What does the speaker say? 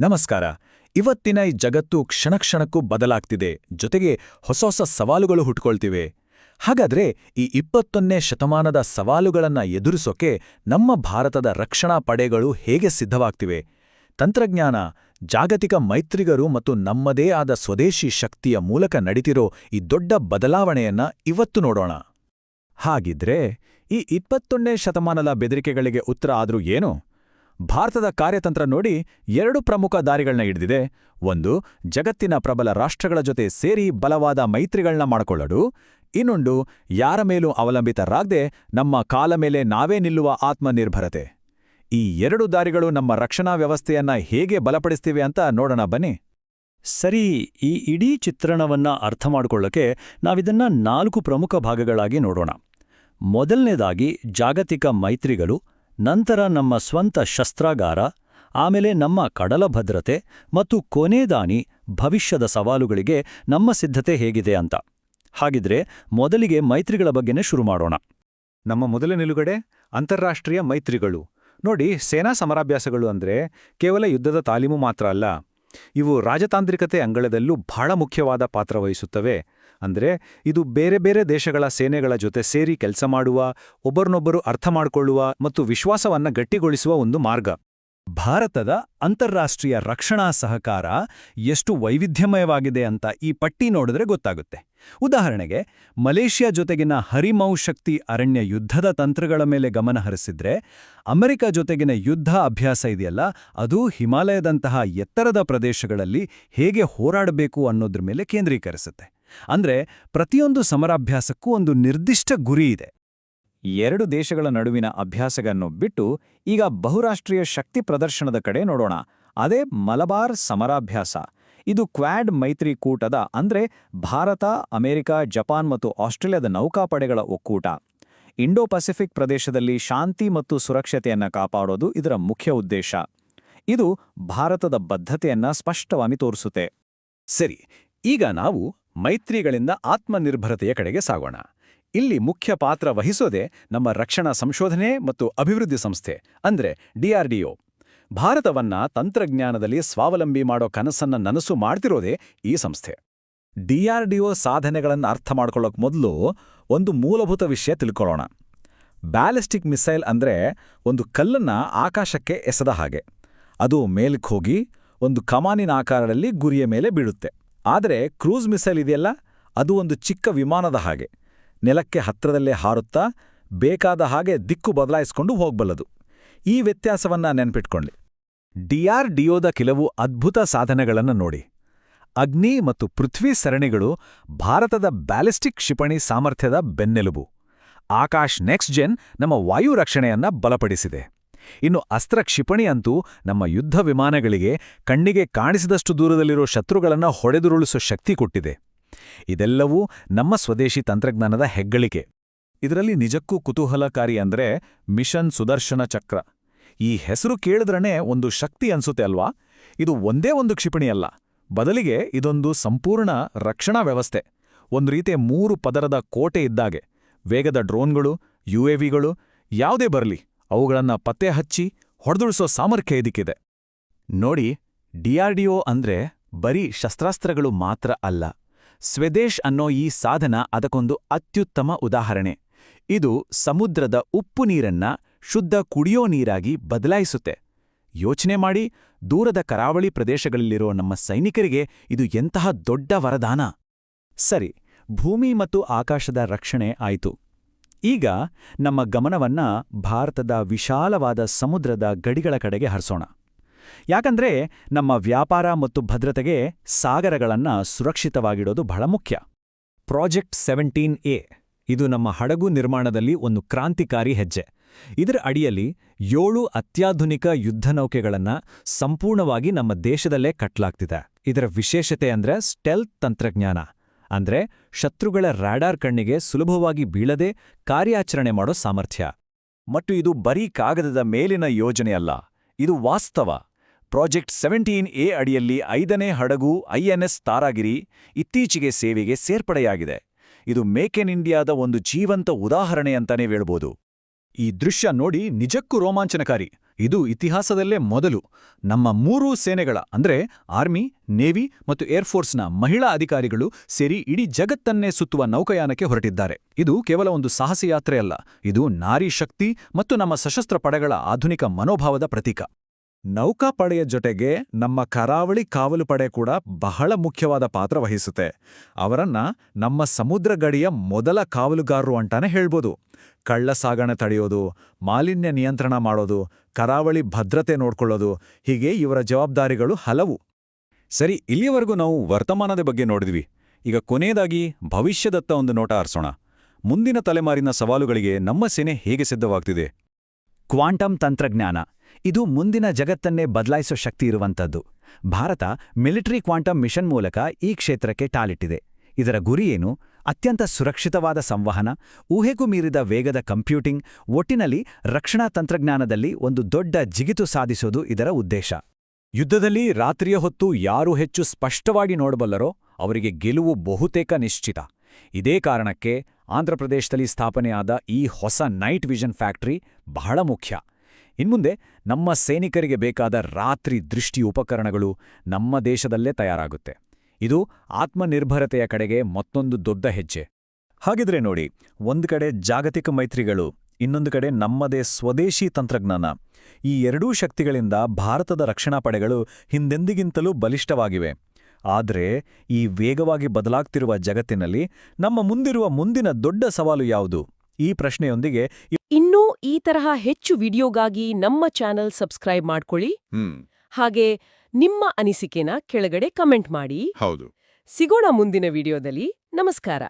ನಮಸ್ಕಾರ. ಇವತ್ತಿನ ಈ ಜಗತ್ತು ಕ್ಷಣಕ್ಷಣಕ್ಕೂ ಬದಲಾಗ್ತಿದೆ, ಜೊತೆಗೆ ಹೊಸ ಹೊಸ ಸವಾಲುಗಳು ಹುಟ್ಕೊಳ್ತಿವೆ. ಹಾಗಾದ್ರೆ ಈ 21ನೇ ಶತಮಾನದ ಸವಾಲುಗಳನ್ನ ಎದುರಿಸೋಕೆ ನಮ್ಮ ಭಾರತದ ರಕ್ಷಣಾ ಪಡೆಗಳು ಹೇಗೆ ಸಿದ್ಧವಾಗ್ತಿವೆ? ತಂತ್ರಜ್ಞಾನ, ಜಾಗತಿಕ ಮೈತ್ರಿಗರು ಮತ್ತು ನಮ್ಮದೇ ಆದ ಸ್ವದೇಶಿ ಶಕ್ತಿಯ ಮೂಲಕ ನಡೀತಿರೋ ಈ ದೊಡ್ಡ ಬದಲಾವಣೆಯನ್ನ ಇವತ್ತು ನೋಡೋಣ. ಹಾಗಿದ್ರೆ ಈ 21ನೇ ಶತಮಾನದ ಬೆದರಿಕೆಗಳಿಗೆ ಉತ್ತರ ಆದ್ರೂ ಏನು? ಭಾರತದ ಕಾರ್ಯತಂತ್ರ ನೋಡಿ 2 ಪ್ರಮುಖ ದಾರಿಗಳನ್ನ ಹಿಡಿದಿದೆ. ಒಂದು, ಜಗತ್ತಿನ ಪ್ರಬಲ ರಾಷ್ಟ್ರಗಳ ಜೊತೆ ಸೇರಿ ಬಲವಾದ ಮೈತ್ರಿಗಳನ್ನ ಮಾಡಿಕೊಳ್ಳೋದು. ಇನ್ನೊಂದು, ಯಾರ ಮೇಲೂ ಅವಲಂಬಿತರಾಗದೆ ನಮ್ಮ ಕಾಲ ಮೇಲೆ ನಾವೇ ನಿಲ್ಲುವ ಆತ್ಮನಿರ್ಭರತೆ. ಈ 2 ದಾರಿಗಳು ನಮ್ಮ ರಕ್ಷಣಾ ವ್ಯವಸ್ಥೆಯನ್ನ ಹೇಗೆ ಬಲಪಡಿಸ್ತಿವೆ ಅಂತ ನೋಡೋಣ ಬನ್ನಿ. ಸರಿ, ಈ ಇಡೀ ಚಿತ್ರಣವನ್ನ ಅರ್ಥ ಮಾಡಿಕೊಳ್ಳೋಕೆ ನಾವಿದನ್ನ 4 ಪ್ರಮುಖ ಭಾಗಗಳಾಗಿ ನೋಡೋಣ. ಮೊದಲನೇದಾಗಿ ಜಾಗತಿಕ ಮೈತ್ರಿಗಳು, ನಂತರ ನಮ್ಮ ಸ್ವಂತ ಶಸ್ತ್ರಾಗಾರ, ಆಮೇಲೆ ನಮ್ಮ ಕಡಲ ಭದ್ರತೆ ಮತ್ತು ಕೊನೆದಾನಿ ಭವಿಷ್ಯದ ಸವಾಲುಗಳಿಗೆ ನಮ್ಮ ಸಿದ್ಧತೆ ಹೇಗಿದೆ ಅಂತ. ಹಾಗಿದ್ರೆ ಮೊದಲಿಗೆ ಮೈತ್ರಿಗಳ ಬಗ್ಗೆನೇ ಶುರು ಮಾಡೋಣ. ನಮ್ಮ ಮೊದಲ ನಿಲುಗಡೆ ಅಂತಾರಾಷ್ಟ್ರೀಯ ಮೈತ್ರಿಗಳು. ನೋಡಿ, ಸೇನಾ ಸಮರಾಭ್ಯಾಸಗಳು ಅಂದ್ರೆ ಕೇವಲ ಯುದ್ಧದ ತಾಲೀಮು ಮಾತ್ರ ಅಲ್ಲ, ಇವು ರಾಜತಾಂತ್ರಿಕತೆ ಅಂಗಳದಲ್ಲೂ ಬಹಳ ಮುಖ್ಯವಾದ ಪಾತ್ರ ವಹಿಸುತ್ತವೆ. ಅಂದ್ರೆ ಇದು ಬೇರೆ ಬೇರೆ ದೇಶಗಳ ಸೇನೆಗಳ ಜೊತೆ ಸೇರಿ ಕೆಲಸ ಮಾಡುವ, ಒಬ್ಬರನ್ನೊಬ್ಬರು ಅರ್ಥ ಮಾಡಿಕೊಳ್ಳುವ ಮತ್ತು ವಿಶ್ವಾಸವನ್ನ ಗಟ್ಟಿಗೊಳಿಸುವ ಒಂದು ಮಾರ್ಗ. ಭಾರತದ ಅಂತಾರಾಷ್ಟ್ರೀಯ ರಕ್ಷಣಾ ಸಹಕಾರ ಎಷ್ಟು ವೈವಿಧ್ಯಮಯವಾಗಿದೆ ಅಂತ ಈ ಪಟ್ಟಿ ನೋಡಿದ್ರೆ ಗೊತ್ತಾಗುತ್ತೆ. ಉದಾಹರಣೆಗೆ, ಮಲೇಷ್ಯಾ ಜೊತೆಗಿನ ಹರಿಮೌ ಶಕ್ತಿ ಅರಣ್ಯ ಯುದ್ಧದ ತಂತ್ರಗಳ ಮೇಲೆ ಗಮನ ಹರಿಸಿದ್ರೆ, ಅಮೆರಿಕ ಜೊತೆಗಿನ ಯುದ್ಧ ಅಭ್ಯಾಸ ಇದೆಯಲ್ಲ, ಅದು ಹಿಮಾಲಯದಂತಹ ಎತ್ತರದ ಪ್ರದೇಶಗಳಲ್ಲಿ ಹೇಗೆ ಹೋರಾಡಬೇಕು ಅನ್ನೋದ್ರ ಮೇಲೆ ಕೇಂದ್ರೀಕರಿಸುತ್ತೆ. ಅಂದ್ರೆ ಪ್ರತಿಯೊಂದು ಸಮರಾಭ್ಯಾಸಕ್ಕೂ ಒಂದು ನಿರ್ದಿಷ್ಟ ಗುರಿ ಇದೆ. 2 ದೇಶಗಳ ನಡುವಿನ ಅಭ್ಯಾಸಗಳನ್ನು ಬಿಟ್ಟು ಈಗ ಬಹುರಾಷ್ಟ್ರೀಯ ಶಕ್ತಿ ಪ್ರದರ್ಶನದ ಕಡೆ ನೋಡೋಣ. ಅದೇ ಮಲಬಾರ್ ಸಮರಾಭ್ಯಾಸ. ಇದು ಕ್ವಾಡ್ ಮೈತ್ರಿಕೂಟದ ಅಂದ್ರೆ ಭಾರತ, ಅಮೆರಿಕ, ಜಪಾನ್ ಮತ್ತು ಆಸ್ಟ್ರೇಲಿಯಾದ ನೌಕಾಪಡೆಗಳ ಒಕ್ಕೂಟ. ಇಂಡೋ ಪೆಸಿಫಿಕ್ ಪ್ರದೇಶದಲ್ಲಿ ಶಾಂತಿ ಮತ್ತು ಸುರಕ್ಷತೆಯನ್ನ ಕಾಪಾಡೋದು ಇದರ ಮುಖ್ಯ ಉದ್ದೇಶ. ಇದು ಭಾರತದ ಬದ್ಧತೆಯನ್ನ ಸ್ಪಷ್ಟವಾಗಿ ತೋರಿಸುತ್ತೆ. ಸರಿ, ಈಗ ನಾವು ಮೈತ್ರಿಗಳಿಂದ ಆತ್ಮನಿರ್ಭರತೆಯ ಕಡೆಗೆ ಸಾಗೋಣ. ಇಲ್ಲಿ ಮುಖ್ಯ ಪಾತ್ರ ವಹಿಸೋದೇ ನಮ್ಮ ರಕ್ಷಣಾ ಸಂಶೋಧನೆ ಮತ್ತು ಅಭಿವೃದ್ಧಿ ಸಂಸ್ಥೆ ಅಂದ್ರೆ DRDO. ಭಾರತವನ್ನ ತಂತ್ರಜ್ಞಾನದಲ್ಲಿ ಸ್ವಾವಲಂಬಿ ಮಾಡೋ ಕನಸನ್ನ ನನಸು ಮಾಡ್ತಿರೋದೇ ಈ ಸಂಸ್ಥೆ. DRDO ಸಾಧನೆಗಳನ್ನು ಅರ್ಥ ಮಾಡ್ಕೊಳ್ಳೋಕ್ ಮೊದಲು ಒಂದು ಮೂಲಭೂತ ವಿಷಯ ತಿಳ್ಕೊಳ್ಳೋಣ. ಬ್ಯಾಲಿಸ್ಟಿಕ್ ಮಿಸೈಲ್ ಅಂದ್ರೆ ಒಂದು ಕಲ್ಲನ್ನ ಆಕಾಶಕ್ಕೆ ಎಸೆದ ಹಾಗೆ. ಅದು ಮೇಲಕ್ಕೆ ಹೋಗಿ ಒಂದು ಕಮಾನಿನ ಆಕಾರದಲ್ಲಿ ಗುರಿಯ ಮೇಲೆ ಬೀಳುತ್ತೆ. ಆದರೆ ಕ್ರೂಸ್ ಮಿಸೈಲ್ ಇದೆಯಲ್ಲ, ಅದು ಒಂದು ಚಿಕ್ಕ ವಿಮಾನದ ಹಾಗೆ, ನೆಲಕ್ಕೆ ಹತ್ರದಲ್ಲೇ ಹಾರುತ್ತಾ ಬೇಕಾದ ಹಾಗೆ ದಿಕ್ಕು ಬದಲಾಯಿಸ್ಕೊಂಡು ಹೋಗ್ಬಲ್ಲದು. ಈ ವ್ಯತ್ಯಾಸವನ್ನ ನೆನ್ಪಿಟ್ಕೊಳ್ಳಿ. DRDOದ ಕೆಲವು ಅದ್ಭುತ ಸಾಧನೆಗಳನ್ನು ನೋಡಿ. ಅಗ್ನಿ ಮತ್ತು ಪೃಥ್ವಿ ಸರಣಿಗಳು ಭಾರತದ ಬ್ಯಾಲಿಸ್ಟಿಕ್ ಕ್ಷಿಪಣಿ ಸಾಮರ್ಥ್ಯದ ಬೆನ್ನೆಲುಬು. ಆಕಾಶ್ ನೆಕ್ಸ್ಟ್ ಜೆನ್ ನಮ್ಮ ವಾಯು ರಕ್ಷಣೆಯನ್ನ ಬಲಪಡಿಸಿದೆ. ಇನ್ನು ಅಸ್ತ್ರ ಕ್ಷಿಪಣಿ ಅಂತೂ ನಮ್ಮ ಯುದ್ಧ ವಿಮಾನಗಳಿಗೆ ಕಣ್ಣಿಗೆ ಕಾಣಿಸಿದಷ್ಟು ದೂರದಲ್ಲಿರೋ ಶತ್ರುಗಳನ್ನ ಹೊಡೆದುರುಳಿಸೋ ಶಕ್ತಿ ಕೊಟ್ಟಿದೆ. ಇದೆಲ್ಲವೂ ನಮ್ಮ ಸ್ವದೇಶಿ ತಂತ್ರಜ್ಞಾನದ ಹೆಗ್ಗಳಿಕೆ. ಇದರಲ್ಲಿ ನಿಜಕ್ಕೂ ಕುತೂಹಲಕಾರಿ ಅಂದ್ರೆ ಮಿಷನ್ ಸುದರ್ಶನ ಚಕ್ರ. ಈ ಹೆಸರು ಕೇಳಿದ್ರನೇ ಒಂದು ಶಕ್ತಿ ಅನ್ಸುತ್ತೆ ಅಲ್ವಾ? ಇದು ಒಂದೇ ಒಂದು ಕ್ಷಿಪಣಿಯಲ್ಲ, ಬದಲಿಗೆ ಇದೊಂದು ಸಂಪೂರ್ಣ ರಕ್ಷಣಾ ವ್ಯವಸ್ಥೆ. ಒಂದು ರೀತಿಯ 3 ಪದರದ ಕೋಟೆ ಇದ್ದಾಗೆ. ವೇಗದ ಡ್ರೋನ್ಗಳು, UAVಗಳು ಯಾವುದೇ ಬರಲಿ, ಅವುಗಳನ್ನ ಪತ್ತೆ ಹಚ್ಚಿ ಹೊಡೆದುಳಿಸೋ ಸಾಮರ್ಥ್ಯ ಇದಕ್ಕಿದೆ. ನೋಡಿ, DRDO ಅಂದ್ರೆ ಬರೀ ಶಸ್ತ್ರಾಸ್ತ್ರಗಳು ಮಾತ್ರ ಅಲ್ಲ. ಸ್ವದೇಶ್ ಅನ್ನೋ ಈ ಸಾಧನ ಅದಕ್ಕೊಂದು ಅತ್ಯುತ್ತಮ ಉದಾಹರಣೆ. ಇದು ಸಮುದ್ರದ ಉಪ್ಪು ನೀರನ್ನ ಶುದ್ಧ ಕುಡಿಯೋ ನೀರಾಗಿ ಬದಲಾಯಿಸುತ್ತೆ. ಯೋಚನೆ ಮಾಡಿ, ದೂರದ ಕರಾವಳಿ ಪ್ರದೇಶಗಳಲ್ಲಿರೋ ನಮ್ಮ ಸೈನಿಕರಿಗೆ ಇದು ಎಂತಹ ದೊಡ್ಡ ವರದಾನ. ಸರಿ, ಭೂಮಿ ಮತ್ತು ಆಕಾಶದ ರಕ್ಷಣೆ ಆಯಿತು. ಈಗ ನಮ್ಮ ಗಮನವನ್ನ ಭಾರತದ ವಿಶಾಲವಾದ ಸಮುದ್ರದ ಗಡಿಗಳ ಕಡೆಗೆ ಹರಿಸೋಣ. ಯಾಕಂದ್ರೆ ನಮ್ಮ ವ್ಯಾಪಾರ ಮತ್ತು ಭದ್ರತೆಗೆ ಸಾಗರಗಳನ್ನ ಸುರಕ್ಷಿತವಾಗಿಡೋದು ಬಹಳ ಮುಖ್ಯ. ಪ್ರಾಜೆಕ್ಟ್ 17A ಇದು ನಮ್ಮ ಹಡಗು ನಿರ್ಮಾಣದಲ್ಲಿ ಒಂದು ಕ್ರಾಂತಿಕಾರಿ ಹೆಜ್ಜೆ. ಇದರ ಅಡಿಯಲ್ಲಿ 7 ಅತ್ಯಾಧುನಿಕ ಯುದ್ಧನೌಕೆಗಳನ್ನ ಸಂಪೂರ್ಣವಾಗಿ ನಮ್ಮ ದೇಶದಲ್ಲೇ ಕಟ್ಟಲಾಗ್ತಿದೆ. ಇದರ ವಿಶೇಷತೆ ಅಂದ್ರೆ ಸ್ಟೆಲ್ತ್ ತಂತ್ರಜ್ಞಾನ. ಅಂದ್ರೆ ಶತ್ರುಗಳ ರಾಡಾರ್ ಕಣ್ಣಿಗೆ ಸುಲಭವಾಗಿ ಬೀಳದೆ ಕಾರ್ಯಾಚರಣೆ ಮಾಡೋ ಸಾಮರ್ಥ್ಯ. ಮತ್ತು ಇದು ಬರೀ ಕಾಗದದ ಮೇಲಿನ ಯೋಜನೆಯಲ್ಲ, ಇದು ವಾಸ್ತವ. ಪ್ರಾಜೆಕ್ಟ್ 17A ಅಡಿಯಲ್ಲಿ 5ನೇ ಹಡಗು INS ತಾರಾಗಿರಿ ಇತ್ತೀಚೆಗೆ ಸೇವೆಗೆ ಸೇರ್ಪಡೆಯಾಗಿದೆ. ಇದು ಮೇಕ್ ಇನ್ ಇಂಡಿಯಾದ ಒಂದು ಜೀವಂತ ಉದಾಹರಣೆ ಅಂತಾನೇ ಹೇಳ್ಬೋದು. ಈ ದೃಶ್ಯ ನೋಡಿ ನಿಜಕ್ಕೂ ರೋಮಾಂಚನಕಾರಿ. ಇದು ಇತಿಹಾಸದಲ್ಲೇ ಮೊದಲು. ನಮ್ಮ ಮೂರೂ ಸೇನೆಗಳ ಅಂದ್ರೆ ಆರ್ಮಿ, ನೇವಿ ಮತ್ತು ಏರ್ಫೋರ್ಸ್ನ ಮಹಿಳಾ ಅಧಿಕಾರಿಗಳು ಸೇರಿ ಇಡೀ ಜಗತ್ತನ್ನೇ ಸುತ್ತುವ ನೌಕಾಯಾನಕ್ಕೆ ಹೊರಟಿದ್ದಾರೆ. ಇದು ಕೇವಲ ಒಂದು ಸಾಹಸ ಯಾತ್ರೆಯಲ್ಲ, ಇದು ನಾರಿ ಶಕ್ತಿ ಮತ್ತು ನಮ್ಮ ಸಶಸ್ತ್ರ ಪಡೆಗಳ ಆಧುನಿಕ ಮನೋಭಾವದ ಪ್ರತೀಕ. ನೌಕಾಪಡೆಯ ಜೊತೆಗೆ ನಮ್ಮ ಕರಾವಳಿ ಕಾವಲು ಪಡೆ ಕೂಡ ಬಹಳ ಮುಖ್ಯವಾದ ಪಾತ್ರ ವಹಿಸುತ್ತೆ. ಅವರನ್ನ ನಮ್ಮ ಸಮುದ್ರ ಗಡಿಯ ಮೊದಲ ಕಾವಲುಗಾರರು ಅಂತಾನೆ ಹೇಳ್ಬೋದು. ಕಳ್ಳ ಸಾಗಣೆ ತಡೆಯೋದು, ಮಾಲಿನ್ಯ ನಿಯಂತ್ರಣ ಮಾಡೋದು, ಕರಾವಳಿ ಭದ್ರತೆ ನೋಡ್ಕೊಳ್ಳೋದು, ಹೀಗೆ ಇವರ ಜವಾಬ್ದಾರಿಗಳು ಹಲವು. ಸರಿ, ಇಲ್ಲಿಯವರೆಗೂ ನಾವು ವರ್ತಮಾನದ ಬಗ್ಗೆ ನೋಡಿದ್ವಿ. ಈಗ ಕೊನೆಯದಾಗಿ ಭವಿಷ್ಯದತ್ತ ಒಂದು ನೋಟ ಆರಿಸೋಣ. ಮುಂದಿನ ತಲೆಮಾರಿನ ಸವಾಲುಗಳಿಗೆ ನಮ್ಮ ಸೇನೆ ಹೇಗೆ ಸಿದ್ಧವಾಗ್ತಿದೆ? ಕ್ವಾಂಟಮ್ ತಂತ್ರಜ್ಞಾನ ಇದು ಮುಂದಿನ ಜಗತ್ತನ್ನೇ ಬದಲಾಯಿಸೋ ಶಕ್ತಿ ಇರುವಂಥದ್ದು. ಭಾರತ ಮಿಲಿಟರಿ ಕ್ವಾಂಟಮ್ ಮಿಷನ್ ಮೂಲಕ ಈ ಕ್ಷೇತ್ರಕ್ಕೆ ಟಾಲಿಟ್ಟಿದೆ. ಇದರ ಗುರಿಯೇನು? ಅತ್ಯಂತ ಸುರಕ್ಷಿತವಾದ ಸಂವಹನ, ಊಹೆಗೂ ಮೀರಿದ ವೇಗದ ಕಂಪ್ಯೂಟಿಂಗ್, ಒಟ್ಟಿನಲ್ಲಿ ರಕ್ಷಣಾ ತಂತ್ರಜ್ಞಾನದಲ್ಲಿ ಒಂದು ದೊಡ್ಡ ಜಿಗಿತು ಸಾಧಿಸೋದು ಇದರ ಉದ್ದೇಶ. ಯುದ್ಧದಲ್ಲಿ ರಾತ್ರಿಯ ಹೊತ್ತು ಯಾರು ಹೆಚ್ಚು ಸ್ಪಷ್ಟವಾಗಿ ನೋಡಬಲ್ಲರೋ ಅವರಿಗೆ ಗೆಲುವು ಬಹುತೇಕ ನಿಶ್ಚಿತ. ಇದೇ ಕಾರಣಕ್ಕೆ ಆಂಧ್ರಪ್ರದೇಶದಲ್ಲಿ ಸ್ಥಾಪನೆಯಾದ ಈ ಹೊಸ ನೈಟ್ ವಿಷನ್ ಫ್ಯಾಕ್ಟರಿ ಬಹಳ ಮುಖ್ಯ. ಇನ್ಮುಂದೆ ನಮ್ಮ ಸೈನಿಕರಿಗೆ ಬೇಕಾದ ರಾತ್ರಿ ದೃಷ್ಟಿ ಉಪಕರಣಗಳು ನಮ್ಮ ದೇಶದಲ್ಲೇ ತಯಾರಾಗುತ್ತೆ. ಇದು ಆತ್ಮನಿರ್ಭರತೆಯ ಕಡೆಗೆ ಮತ್ತೊಂದು ದೊಡ್ಡ ಹೆಜ್ಜೆ. ಹಾಗಿದ್ರೆ ನೋಡಿ, ಒಂದು ಕಡೆ ಜಾಗತಿಕ ಮೈತ್ರಿಗಳು, ಇನ್ನೊಂದು ಕಡೆ ನಮ್ಮದೇ ಸ್ವದೇಶಿ ತಂತ್ರಜ್ಞಾನ. ಈ ಎರಡೂ ಶಕ್ತಿಗಳಿಂದ ಭಾರತದ ರಕ್ಷಣಾ ಪಡೆಗಳು ಹಿಂದೆಂದಿಗಿಂತಲೂ ಬಲಿಷ್ಠವಾಗಿವೆ. ಆದರೆ ಈ ವೇಗವಾಗಿ ಬದಲಾಗ್ತಿರುವ ಜಗತ್ತಿನಲ್ಲಿ ನಮ್ಮ ಮುಂದಿರುವ ಮುಂದಿನ ದೊಡ್ಡ ಸವಾಲು ಯಾವುದು? ಈ ಪ್ರಶ್ನೆಯೊಂದಿಗೆ ಇನ್ನೂ ಈ ತರಹ ಹೆಚ್ಚು ವಿಡಿಯೋಗಾಗಿ ನಮ್ಮ ಚಾನೆಲ್ ಸಬ್ಸ್ಕ್ರೈಬ್ ಮಾಡ್ಕೊಳ್ಳಿ. ಹಾಗೆ ನಿಮ್ಮ ಅನಿಸಿಕೆನ ಕೆಳಗಡೆ ಕಮೆಂಟ್ ಮಾಡಿ. ಹೌದು. ಸಿಗೋಣ ಮುಂದಿನ ವಿಡಿಯೋದಲ್ಲಿ. ನಮಸ್ಕಾರ.